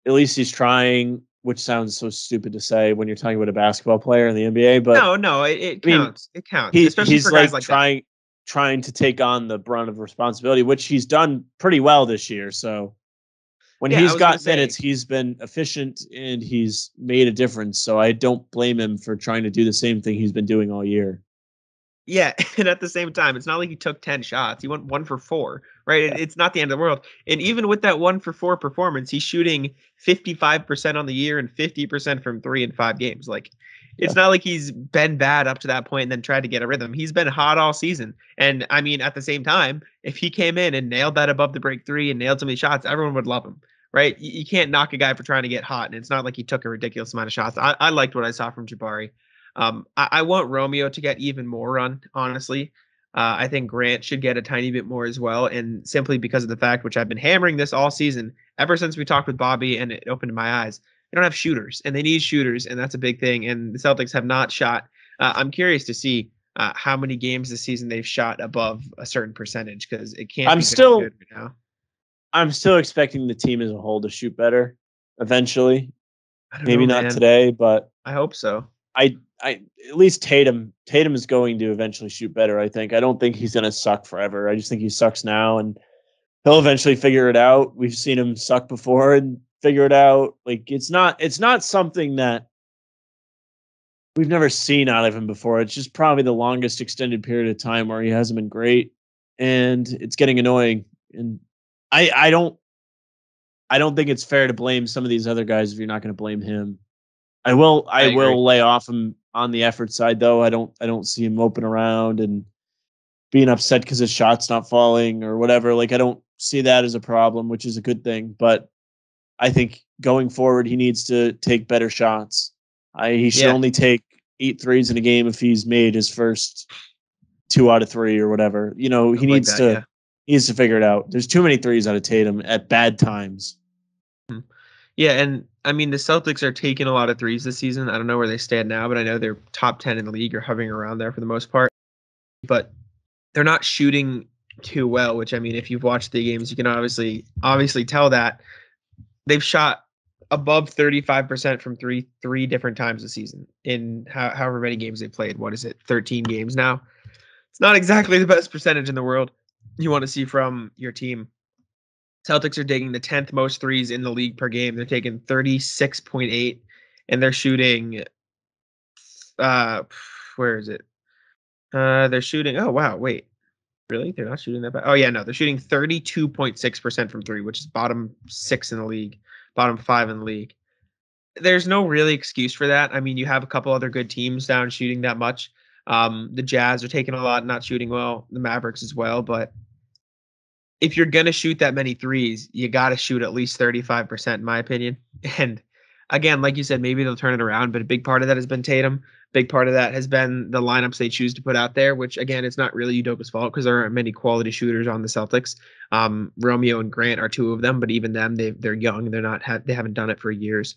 at least he's trying, which sounds so stupid to say when you're talking about a basketball player in the NBA. But no, it counts. It counts, especially he's for guys like trying to take on the brunt of responsibility, which he's done pretty well this year. So when he's got minutes, he's been efficient and he's made a difference. So I don't blame him for trying to do the same thing he's been doing all year. Yeah, and at the same time, it's not like he took 10 shots. He went 1 for 4, right? It's not the end of the world. And even with that 1 for 4 performance, he's shooting 55% on the year and 50% from 3 in 5 games. Like, Yeah. it's not like he's been bad up to that point and then tried to get a rhythm. He's been hot all season. And I mean, at the same time, if he came in and nailed that above the break 3 and nailed so many shots, everyone would love him, right? You can't knock a guy for trying to get hot. And it's not like he took a ridiculous amount of shots. I liked what I saw from Jabari. I want Romeo to get even more run, honestly. I think Grant should get a tiny bit more as well. And simply because of the fact, which I've been hammering this all season, ever since we talked with Bobby and it opened my eyes, they don't have shooters and they need shooters. And that's a big thing. And the Celtics have not shot. I'm curious to see how many games this season they've shot above a certain percentage because it can't I'm be very still good right now. I'm still expecting the team as a whole to shoot better eventually. I don't Maybe know, not man. today, but I hope so. I at least Tatum is going to eventually shoot better, I think. I don't think he's going to suck forever. I just think he sucks now and he'll eventually figure it out. We've seen him suck before and figure it out. Like it's not something that we've never seen out of him before. It's just probably the longest extended period of time where he hasn't been great and it's getting annoying. And I I don't I don't think it's fair to blame some of these other guys if you're not going to blame him. I I agree. will lay off him on the effort side though. I don't see him moping around and being upset because his shot's not falling or whatever. Like I don't see that as a problem, which is a good thing. But I think going forward, he needs to take better shots. He should Yeah, only take 8 threes in a game if he's made his first 2 out of 3 or whatever. He something like needs that. to Yeah. he needs to figure it out. There's too many threes out of Tatum at bad times. Mhm. Yeah, and I mean the Celtics are taking a lot of threes this season. I don't know where they stand now, but I know they're top 10 in the league or hovering around there for the most part. But they're not shooting too well, which I mean if you've watched the games, you can obviously tell that they've shot above 35% from three different times this season in however many games they played. What is it? 13 games now. It's not exactly the best percentage in the world you want to see from your team. Celtics are taking the 10th most threes in the league per game. They're taking 36.8 and they're shooting uh where is it? They're shooting oh wow, wait. Really? They're not shooting that bad. Oh yeah, no, they're shooting 32.6% from 3, which is bottom 6 in the league, bottom 5 in the league. There's no really excuse for that. I mean, you have a couple other good teams down shooting that much. The Jazz are taking a lot, not shooting well. The Mavericks as well, but if you're gonna shoot that many threes, you got to shoot at least 35%, in my opinion. And again, like you said, maybe they'll turn it around, but a big part of that has been Tatum. Big part of that has been the lineups they choose to put out there, which again, it's not really Udoka's fault because there aren't many quality shooters on the Celtics. Romeo and Grant are two of them, but even them, they're young. They haven't done it for years.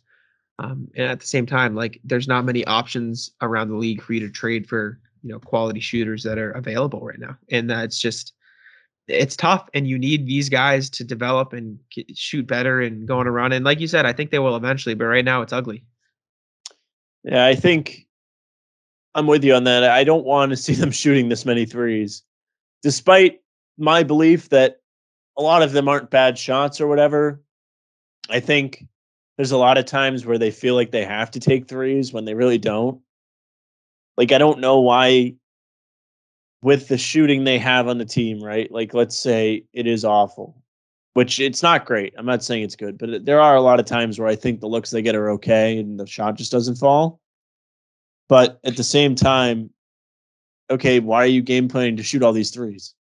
And at the same time, like there's not many options around the league for you to trade for, quality shooters that are available right now. And that's just it's tough and you need these guys to develop and shoot better and go on a run. And like you said, I think they will eventually, but right now it's ugly. Yeah, I think I'm with you on that. I don't want to see them shooting this many threes, despite my belief that a lot of them aren't bad shots or whatever. I think there's a lot of times where they feel like they have to take threes when they really don't. Like, I don't know why, with the shooting they have on the team, right? Like, let's say it is awful, which it's not great. I'm not saying it's good, but there are a lot of times where I think the looks they get are okay and the shot just doesn't fall. But at the same time, okay, why are you game planning to shoot all these threes?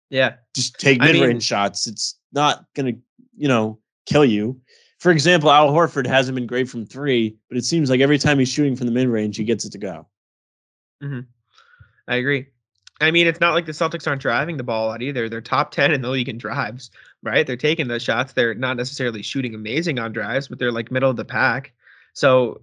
Yeah. Just take I mid range mean, shots. It's not going to, kill you. For example, Al Horford hasn't been great from 3, but it seems like every time he's shooting from the mid range, he gets it to go. mhm, I agree. I mean, it's not like the Celtics aren't driving the ball out either. They're top 10 in the league in drives, right? They're taking those shots. They're not necessarily shooting amazing on drives, but they're like middle of the pack. So,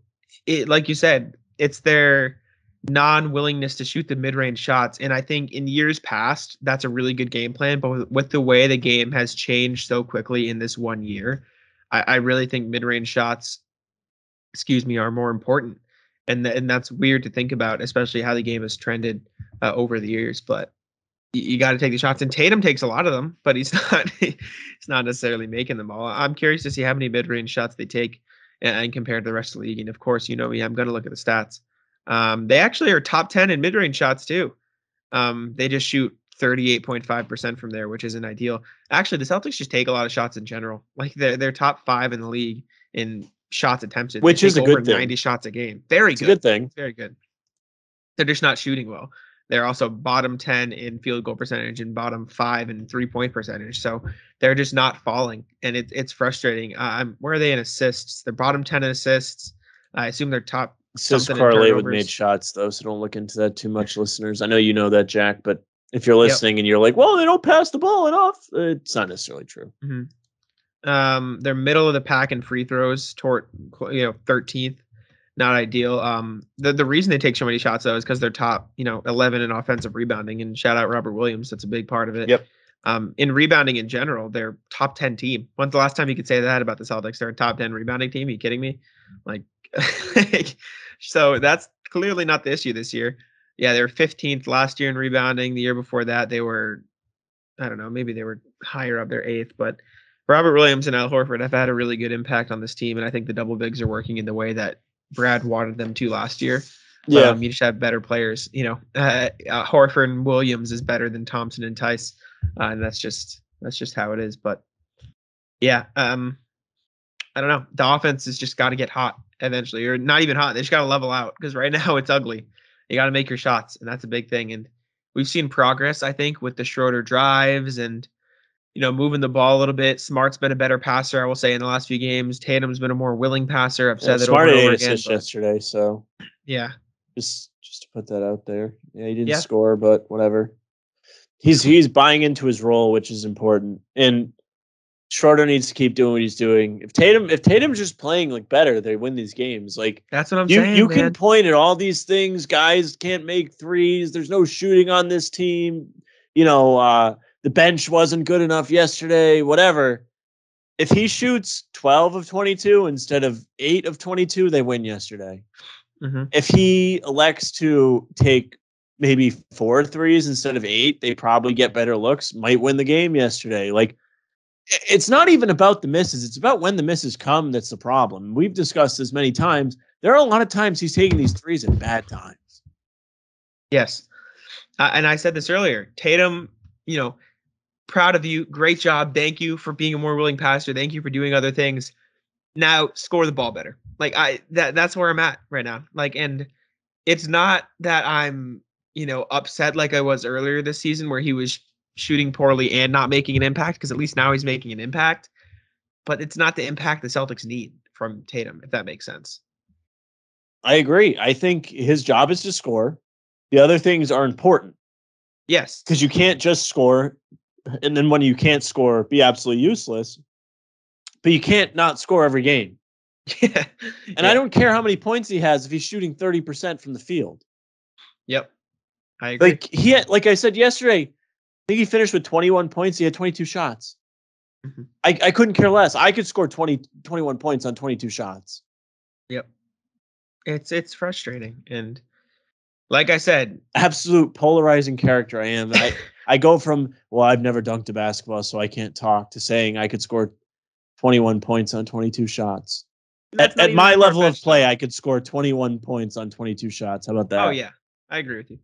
like you said, it's their non-willingness to shoot the mid-range shots. And I think in years past, that's a really good game plan. But with the way the game has changed so quickly in this one year, I really think mid-range shots, excuse me, are more important. And that's weird to think about, especially how the game has trended over the years. But you got to take the shots, and Tatum takes a lot of them, but he's not necessarily making them all. I'm curious to see how many mid-range shots they take and compared to the rest of the league. And of course, you know me, I'm going to look at the stats. They actually are top 10 in mid-range shots too. They just shoot 38.5% from there, which isn't ideal. Actually, the Celtics just take a lot of shots in general. Like they're top 5 in the league in shots attempted. They which is take a over good 90 thing. shots a game. Very It's a good. good thing. Very good. They're just not shooting well. They're also bottom 10 in field goal percentage and bottom 5 in 3-point percentage. So they're just not falling, and it's frustrating. Where are they in assists? They're bottom 10 in assists. I assume they're top Assists something in correlate with made turnovers. shots, though, so don't look into that too much, listeners. I know you know that, Jack, but if you're Yep. listening and you're like, well, they don't pass the ball enough, it's not necessarily true. They're middle of the pack in free throws, 13th. Not ideal. The reason they take so many shots though is because they're top, 11 in offensive rebounding. And shout out Robert Williams, that's a big part of it. Yep. In rebounding in general, they're top 10 team. When's the last time you could say that about the Celtics? They're a top 10 rebounding team. Are you kidding me? Like, so that's clearly not the issue this year. Yeah, they were 15th last year in rebounding. The year before that, they were, I don't know, maybe they were higher up, they're 8th. But Robert Williams and Al Horford have had a really good impact on this team. And I think the double bigs are working in the way that Brad wanted them to last year. Yeah. You just have better players. Horford and Williams is better than Thompson and Tice, and that's just how it is. But yeah, I don't know. The offense has just got to get hot eventually, or not even hot. They just got to level out because right now it's ugly. You got to make your shots, and that's a big thing. And we've seen progress, I think, with the Schroder drives and moving the ball a little bit. Smart's been a better passer, I will say, in the last few games. Tatum's been a more willing passer. I've said that over Smart and over had 8 again. assists yesterday, so Yeah. Just to put that out there. Yeah, he didn't Yeah. score, but whatever. He's buying into his role, which is important. And Schroeder needs to keep doing what he's doing. If Tatum's just playing like better, they win these games. Like that's what I'm saying. You can point at all these things. Guys can't make threes. There's no shooting on this team. The bench wasn't good enough yesterday. Whatever. If he shoots 12 of 22 instead of 8 of 22, they win yesterday. Mm-hmm. If he elects to take maybe 4 threes instead of 8, they probably get better looks, might win the game yesterday. Like, it's not even about the misses. It's about when the misses come that's the problem. We've discussed this many times. There are a lot of times he's taking these threes at bad times. Yes. And I said this earlier. Tatum, proud of you. Great job. Thank you for being a more willing passer. Thank you for doing other things. Now score the ball better. Like that's where I'm at right now. Like, and it's not that I'm, upset like I was earlier this season where he was shooting poorly and not making an impact, because at least now he's making an impact. But it's not the impact the Celtics need from Tatum, if that makes sense. I agree. I think his job is to score. The other things are important. Yes. Because you can't just score, and then when you can't score, be absolutely useless. But you can't not score every game. Yeah. And I don't care how many points he has if he's shooting 30% from the field. Yep. I agree. Like I said yesterday, I think he finished with 21 points. He had 22 shots. Mm-hmm. I couldn't care less. I could score 21 points on 22 shots. Yep. It's frustrating. And like I said, absolute polarizing character I am. I go from, well, I've never dunked a basketball, so I can't talk, to saying I could score 21 points on 22 shots. At my level of play, I could score 21 points on 22 shots. How about that? Oh, yeah. I agree with you.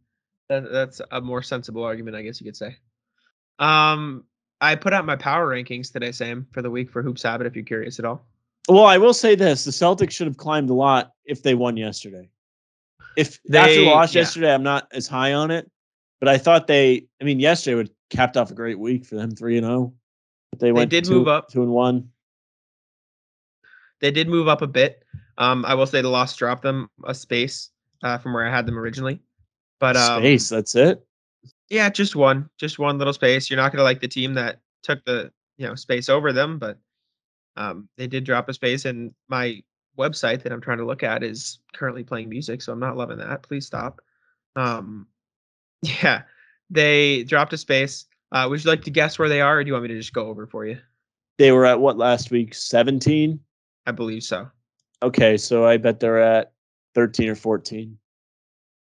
That's a more sensible argument, I guess you could say. I put out my power rankings today, Sam, for the week for Hoops Habit, if you're curious at all. Well, I will say this. The Celtics should have climbed a lot if they won yesterday. If after the loss yesterday, I'm not as high on it. But I thought yesterday would capped off a great week for them, 3-0. But they went move up 2-1. They did move up a bit. I will say the loss dropped them a space from where I had them originally. But space, that's it? Yeah, just one little space. You're not going to like the team that took the space over them, but they did drop a space. And my website that I'm trying to look at is currently playing music, so I'm not loving that. Please stop. Yeah, they dropped a space. Would you like to guess where they are, or do you want me to just go over for you? They were at what last week? 17? I believe so. Okay, so I bet they're at 13 or 14.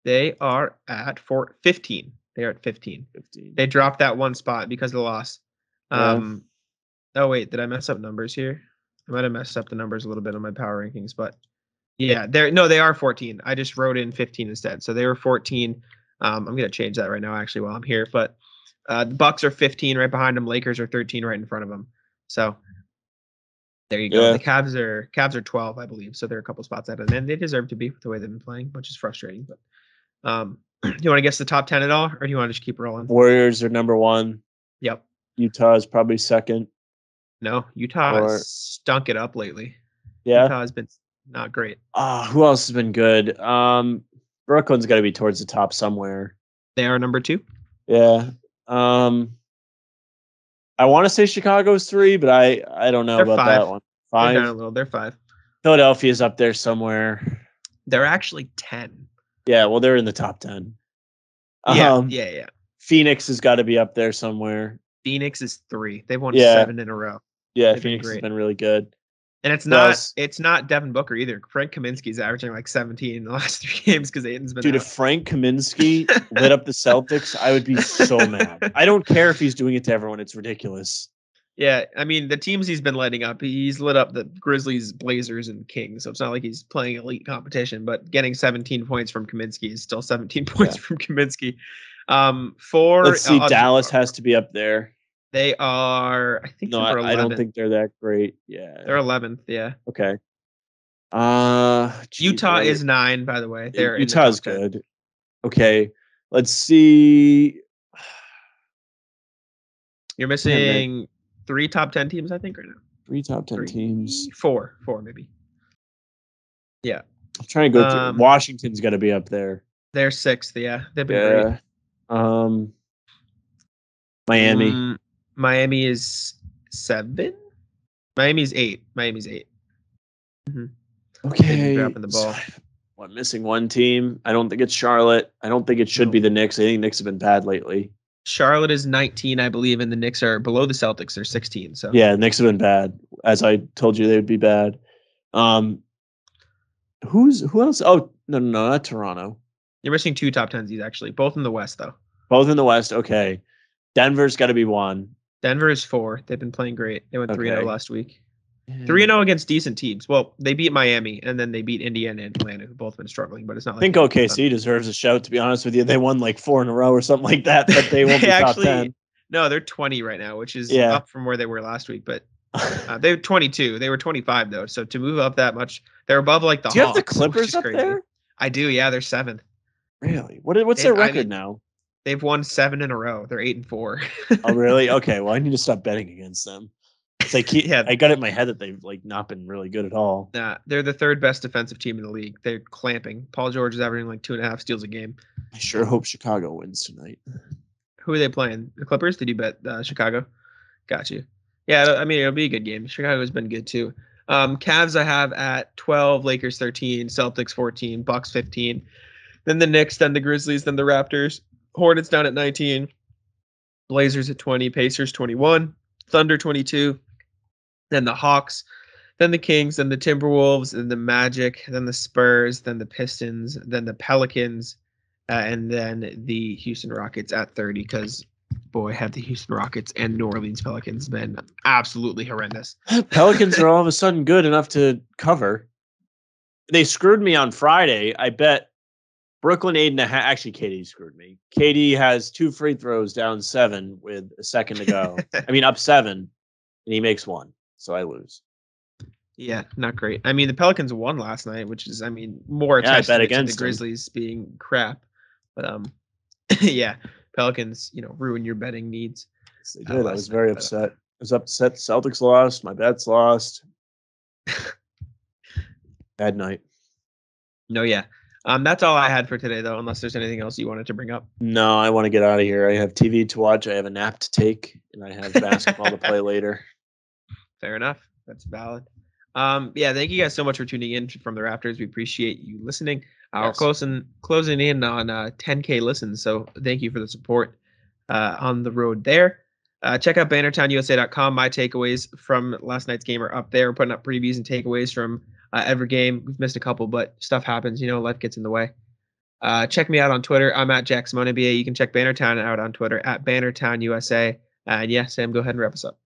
They are at 15. They are at 15. They dropped that one spot because of the loss. Oh, wait, did I mess up numbers here? I might have messed up the numbers a little bit on my power rankings, but yeah, they are 14. I just wrote in 15 instead. So they were 14. I'm gonna change that right now actually while I'm here. But the Bucks are 15 right behind them. Lakers are 13 right in front of them. So there you go. Yeah. The Cavs are 12, I believe. So they're a couple spots out of them. And they deserve to be with the way they've been playing, which is frustrating. But do you want to guess the top 10 at all, or do you want to just keep rolling? Warriors are number 1. Yep. Utah is probably second. No, Utah has stunk it up lately. Yeah. Utah has been not great. Who else has been good? Brooklyn's got to be towards the top somewhere. They are number 2. Yeah. I want to say Chicago's 3, but I don't know They're about 5. that one. 5. They're down a little. They're 5. Philadelphia's up there somewhere. They're actually 10. Yeah, well, they're in the top 10. Yeah. Phoenix has got to be up there somewhere. Phoenix is 3. They've won 7 in a row. Yeah, Phoenix has been really good. And it's not Devin Booker either. Frank Kaminsky's averaging like 17 in the last 3 games because Aiden's been Dude, out. if Frank Kaminsky lit up the Celtics, I would be so mad. I don't care if he's doing it to everyone. It's ridiculous. Yeah, I mean, the teams he's been lighting up, he's lit up the Grizzlies, Blazers, and Kings. So it's not like he's playing elite competition, but getting 17 points from Kaminsky is still 17 points from Kaminsky. Let's see, Dallas has to be up there. They are, I think. No, I don't think they're that great. Yeah, they're 11th. Yeah. Okay. Utah is 9, by the way. Utah's good. Okay, let's see. You're missing 3 top 10 teams, I think, right now. 3 top 10 teams. 4 maybe. Yeah. I'm trying to go through. Washington's got to be up there. They're 6th. Yeah, they've been great. Miami. Miami is 7. Miami's 8. Mm-hmm. Okay. Dropping the ball. I'm missing one team. I don't think it's Charlotte. I don't think it should be the Knicks. I think Knicks have been bad lately. Charlotte is 19, I believe, and the Knicks are below the Celtics. They're 16. So yeah, the Knicks have been bad. As I told you, they would be bad. Who else? Oh, no, not Toronto. You're missing 2 top 10s actually. Both in the West, though. Both in the West. Okay. Denver's got to be 1. Denver is 4. They've been playing great. They went 3-0 last week. Yeah. 3-0 against decent teams. Well, they beat Miami, and then they beat Indiana and Atlanta, who've both been struggling, but it's not like... I think OKC deserves a shout, to be honest with you. They won like 4 in a row or something like that, but they won't be top 10. No, they're 20 right now, which is up from where they were last week, but they're 22. They were 25, though, so to move up that much, they're above like the Hawks. Do you have the Clippers up there? I do, yeah. They're 7th. Really? What's their record now? They've won 7 in a row. They're 8-4. Oh, really? Okay. Well, I need to stop betting against them. It's like I got it in my head that they've like not been really good at all. Nah, they're the 3rd best defensive team in the league. They're clamping. Paul George is averaging like 2.5 steals a game. I sure hope Chicago wins tonight. Who are they playing? The Clippers? Did you bet Chicago? Got you. Yeah, I mean, it'll be a good game. Chicago's been good too. Cavs I have at 12, Lakers 13, Celtics 14, Bucks 15. Then the Knicks, then the Grizzlies, then the Raptors. Hornets down at 19. Blazers at 20, Pacers 21, Thunder 22. Then the Hawks, then the Kings, then the Timberwolves, then the Magic, then the Spurs, then the Pistons, then the Pelicans, and then the Houston Rockets at 30 because, boy, have the Houston Rockets and New Orleans Pelicans been absolutely horrendous. Pelicans are all of a sudden good enough to cover. They screwed me on Friday. I bet Brooklyn 8.5. Actually, Katie screwed me. Katie has 2 free throws down 7 with a second to go. I mean, up 7, and he makes 1. So I lose. Yeah, not great. I mean, the Pelicans won last night, which is, I mean, more testament to the Grizzlies being crap. But yeah, Pelicans, ruin your betting needs. Yes, they did. I was very upset. I was upset. Celtics lost. My bets lost. Bad night. No, yeah. That's all I had for today, though, unless there's anything else you wanted to bring up. No, I want to get out of here. I have TV to watch. I have a nap to take, and I have basketball to play later. Fair enough. That's valid. Yeah, thank you guys so much for tuning in from the Rafters. We appreciate you listening. We're closing in on 10K listens, so thank you for the support on the road there. Check out bannertownusa.com. My takeaways from last night's game are up there. We're putting up previews and takeaways from every game. We've missed a couple, but stuff happens. Life gets in the way. Check me out on Twitter. I'm at Jack Simone NBA. You can check Bannertown out on Twitter at BannertownUSA. And yeah, Sam, go ahead and wrap us up.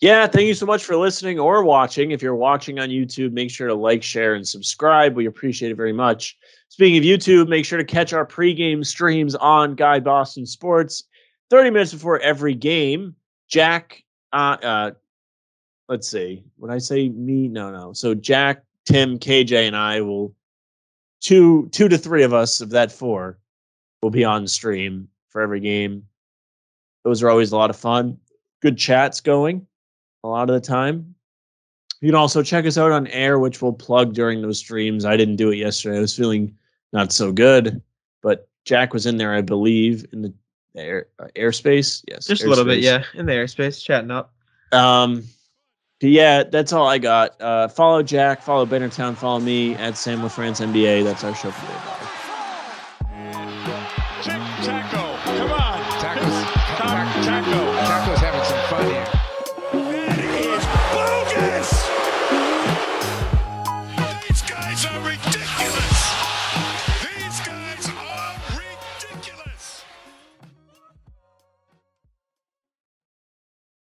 Yeah, thank you so much for listening or watching. If you're watching on YouTube, make sure to like, share, and subscribe. We appreciate it very much. Speaking of YouTube, make sure to catch our pregame streams on Guy Boston Sports 30 minutes before every game. Jack, let's see. Would I say me? No. So Jack, Tim, KJ, and I will two to three of us of that four will be on stream for every game. Those are always a lot of fun. Good chats going a lot of the time. You can also check us out on Airr, which we'll plug during those streams. I didn't do it yesterday. I was feeling not so good, but Jack was in there, I believe, in the airspace. Yes, just a little bit, yeah, in the airspace, chatting up. But yeah, that's all I got. Follow Jack, follow Bennertown, follow me at Sam LaFrance NBA. That's our show for today. Bye.